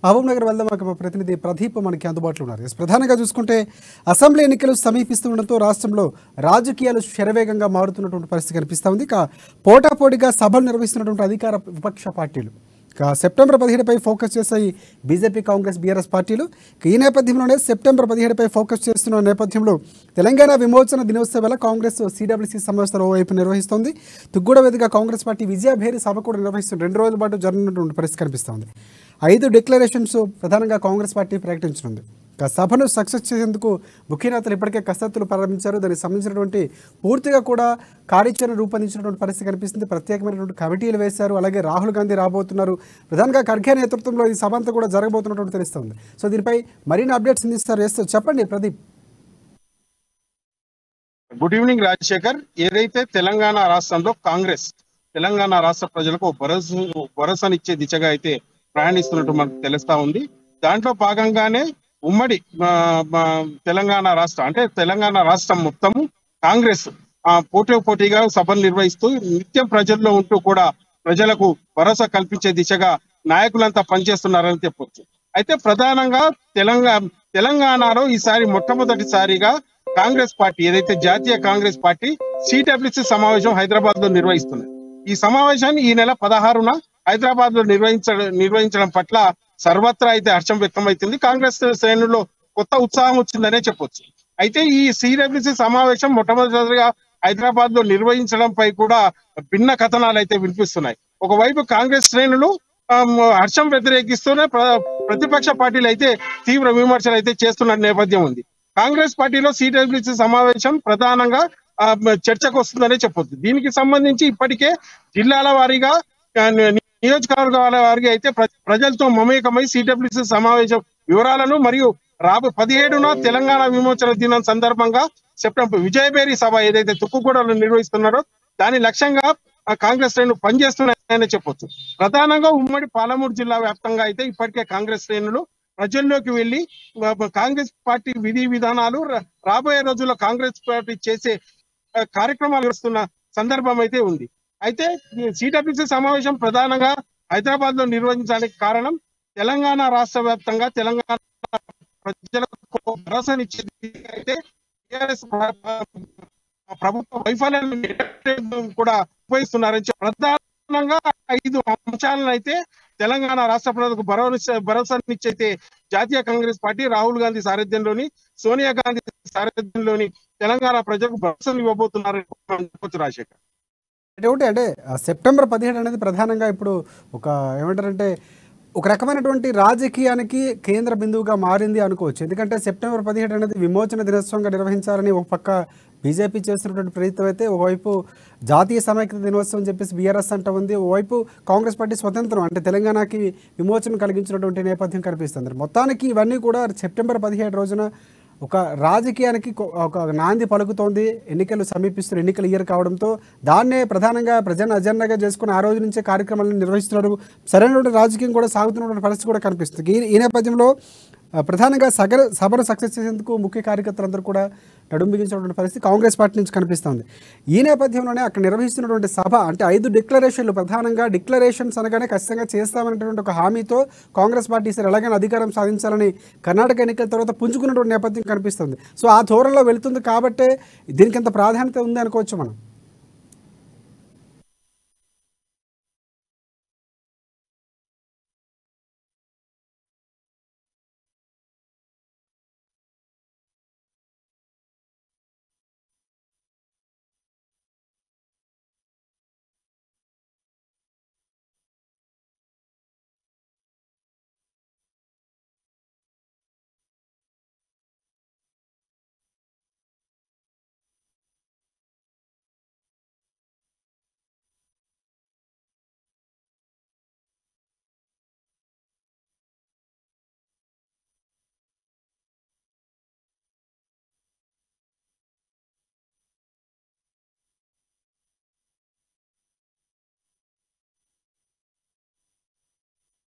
మహబూబ్ నగర్ వెళ్దాం. మా ప్రతినిధి ప్రదీప్ మనకి అందుబాటులో ఉన్నారు. ప్రధానంగా చూసుకుంటే అసెంబ్లీ ఎన్నికలు సమీపిస్తుండటంతో రాష్ట్రంలో రాజకీయాలు శరవేగంగా మారుతున్నటువంటి పరిస్థితి కనిపిస్తూ ఉంది. ఇక పోటాపోటీగా సభలు నిర్వహిస్తున్నటువంటి అధికార విపక్ష పార్టీలు సెప్టెంబర్ 17పై ఫోకస్ చేశాయి బీజేపీ, కాంగ్రెస్, బీఆర్ఎస్ పార్టీలు. ఈ నేపథ్యంలోనే సెప్టెంబర్ 17పై ఫోకస్ చేస్తున్న నేపథ్యంలో తెలంగాణ విమోచన దినోత్సవ వేళ కాంగ్రెస్ సిడబ్ల్యూసీ సమావేశాలు ఓవైపు నిర్వహిస్తోంది. తుగ్గూడ వేదికగా కాంగ్రెస్ పార్టీ విజయభేరి సభ కూడా నిర్వహిస్తుంది. 2 రోజుల పాటు జరగనున్నటువంటి పరిస్థితి కనిపిస్తోంది. 5 డిక్లరేషన్స్ ప్రధానంగా కాంగ్రెస్ పార్టీ ప్రకటించనుంది. సభను సక్సెస్ చేసేందుకు ముఖ్య నేతలు ఇప్పటికే కసరత్తులు ప్రారంభించారు. దానికి సంబంధించినటువంటి పూర్తిగా కూడా కార్యాచరణ రూపొందించినటువంటి పరిస్థితి కనిపిస్తుంది. ప్రత్యేకమైనటువంటి కమిటీలు వేశారు. అలాగే రాహుల్ గాంధీ రాబోతున్నారు. ప్రధానంగా ఖర్గే నేతృత్వంలో ఈ సభ అంతా కూడా జరగబోతున్నట్టు తెలుస్తుంది. సో దీనిపై మరిన్ని అప్డేట్స్ అందిస్తారు. చెప్పండి ప్రదీప్. Good evening Rajasekhar. ఏదైతే తెలంగాణ రాష్ట్రంలో కాంగ్రెస్ తెలంగాణ రాష్ట్ర ప్రజలకు భరోసానిచ్చే దిశగా అయితే ప్రయాణిస్తున్నట్టు మనకు తెలుస్తా ఉంది. దాంట్లో భాగంగానే ఉమ్మడి తెలంగాణ రాష్ట్రం అంటే తెలంగాణ రాష్ట్రం మొత్తము కాంగ్రెస్ పోటీగా సభలు నిర్వహిస్తూ నిత్యం ప్రజల్లో ఉంటూ కూడా ప్రజలకు భరోసా కల్పించే దిశగా నాయకులంతా పనిచేస్తున్నారని చెప్పొచ్చు. అయితే ప్రధానంగా తెలంగాణలో ఈసారి మొట్టమొదటిసారిగా కాంగ్రెస్ పార్టీ ఏదైతే జాతీయ కాంగ్రెస్ పార్టీ సిడబ్ల్యూసీ సమావేశం హైదరాబాద్ లో నిర్వహిస్తుంది. ఈ సమావేశాన్ని ఈ నెల 16న హైదరాబాద్ లో నిర్వహించడం పట్ల సర్వత్రా అయితే హర్షం వ్యక్తమవుతుంది. కాంగ్రెస్ శ్రేణుల్లో కొత్త ఉత్సాహం వచ్చిందనే చెప్పొచ్చు. అయితే ఈ సిడబ్ల్యూసీ సమావేశం మొట్టమొదటిగా హైదరాబాద్ లో నిర్వహించడంపై కూడా భిన్న కథనాలు అయితే వినిపిస్తున్నాయి. ఒకవైపు కాంగ్రెస్ శ్రేణులు హర్షం వ్యతిరేకిస్తూనే ప్రతిపక్ష పార్టీలు అయితే తీవ్ర విమర్శలు అయితే చేస్తున్న నేపథ్యం ఉంది. కాంగ్రెస్ పార్టీలో సిడబ్ల్యూసీ సమావేశం ప్రధానంగా చర్చకు వస్తుందనే చెప్పొచ్చు. దీనికి సంబంధించి ఇప్పటికే జిల్లాల వారీగా నియోజకవర్గాల వారికి అయితే ప్రజలతో మమేకమై సిడబ్ల్యూసీ సమావేశం వివరాలను మరియు 17న తెలంగాణ విమోచన దినం సందర్భంగా సెప్టెంబర్ విజయభేరి సభ ఏదైతే తుక్కుగూడలో నిర్వహిస్తున్నారో దాని లక్ష్యంగా కాంగ్రెస్ శ్రేణులు పనిచేస్తున్నాయని చెప్పొచ్చు. ప్రధానంగా ఉమ్మడి పాలమూరు జిల్లా వ్యాప్తంగా అయితే ఇప్పటికే కాంగ్రెస్ శ్రేణులు ప్రజల్లోకి వెళ్లి కాంగ్రెస్ పార్టీ విధి విధానాలు రాబోయే రోజుల్లో కాంగ్రెస్ పార్టీ చేసే కార్యక్రమాలు వస్తున్న సందర్భం అయితే ఉంది. అయితే సిడబ్ల్యూసీ సమావేశం ప్రధానంగా హైదరాబాద్ లో నిర్వహించడానికి కారణం తెలంగాణ రాష్ట్ర వ్యాప్తంగా తెలంగాణ ప్రజలకు భరోసానిచ్చేది అయితే ప్రభుత్వ వైఫల్యాలను కూడా ఉపయోగిస్తున్నారని ప్రధానంగా 5 అంశాలను అయితే తెలంగాణ రాష్ట్ర ప్రజలకు భరోసానిచ్చైతే జాతీయ కాంగ్రెస్ పార్టీ రాహుల్ గాంధీ సారథ్యంలోని సోనియా గాంధీ సారథ్యంలోని తెలంగాణ ప్రజలకు భరోసాను ఇవ్వబోతున్నారని చెప్పొచ్చు రాజశేఖర్. అంటే సెప్టెంబర్ 17 అనేది ప్రధానంగా ఇప్పుడు ఒక రకమైనటువంటి రాజకీయానికి కేంద్ర బిందువుగా మారింది అనుకోవచ్చు. ఎందుకంటే సెప్టెంబర్ 17 అనేది విమోచన దినోత్సవంగా నిర్వహించాలని ఒక పక్క బీజేపీ చేస్తున్నటువంటి ప్రయత్నం అయితే, ఒకవైపు జాతీయ సమైక్యత దినోత్సవం చెప్పేసి బీఆర్ఎస్ అంట ఉంది, ఓవైపు కాంగ్రెస్ పార్టీ స్వతంత్రం అంటే తెలంగాణకి విమోచన కలిగించినటువంటి నేపథ్యం కనిపిస్తుంది. మొత్తానికి ఇవన్నీ కూడా సెప్టెంబర్ 17 రోజున ఒక రాజకీయానికి ఒక నాంది పలుకుతోంది. ఎన్నికలు సమీపిస్తున్న ఎన్నికల ఇయర్ కావడంతో దాన్నే ప్రధానంగా ప్రజలను అజెండాగా చేసుకుని ఆ రోజు నుంచే కార్యక్రమాలను నిర్వహిస్తున్నారు. సరైనటువంటి రాజకీయం కూడా సాగుతున్నటువంటి పరిస్థితి కూడా కనిపిస్తుంది. ఈ నేపథ్యంలో ప్రధానంగా సభను సక్సెస్ చేసేందుకు ముఖ్య కార్యకర్తలందరూ కూడా నడుం బిగించినటువంటి పరిస్థితి కాంగ్రెస్ పార్టీ నుంచి కనిపిస్తుంది. ఈ నేపథ్యంలోనే అక్కడ నిర్వహిస్తున్నటువంటి సభ అంటే 5 డిక్లరేషన్లు, ప్రధానంగా డిక్లరేషన్స్ అనగానే ఖచ్చితంగా చేస్తామనేటువంటి ఒక హామీతో కాంగ్రెస్ పార్టీ సరే ఎలాగైనా అధికారం సాధించాలని కర్ణాటక ఎన్నికల తర్వాత పుంజుకున్నటువంటి నేపథ్యం కనిపిస్తుంది. సో ఆ ధోరణిలో వెళుతుంది కాబట్టే దీనికి ఎంత ప్రాధాన్యత ఉంది అనుకోవచ్చు మనం.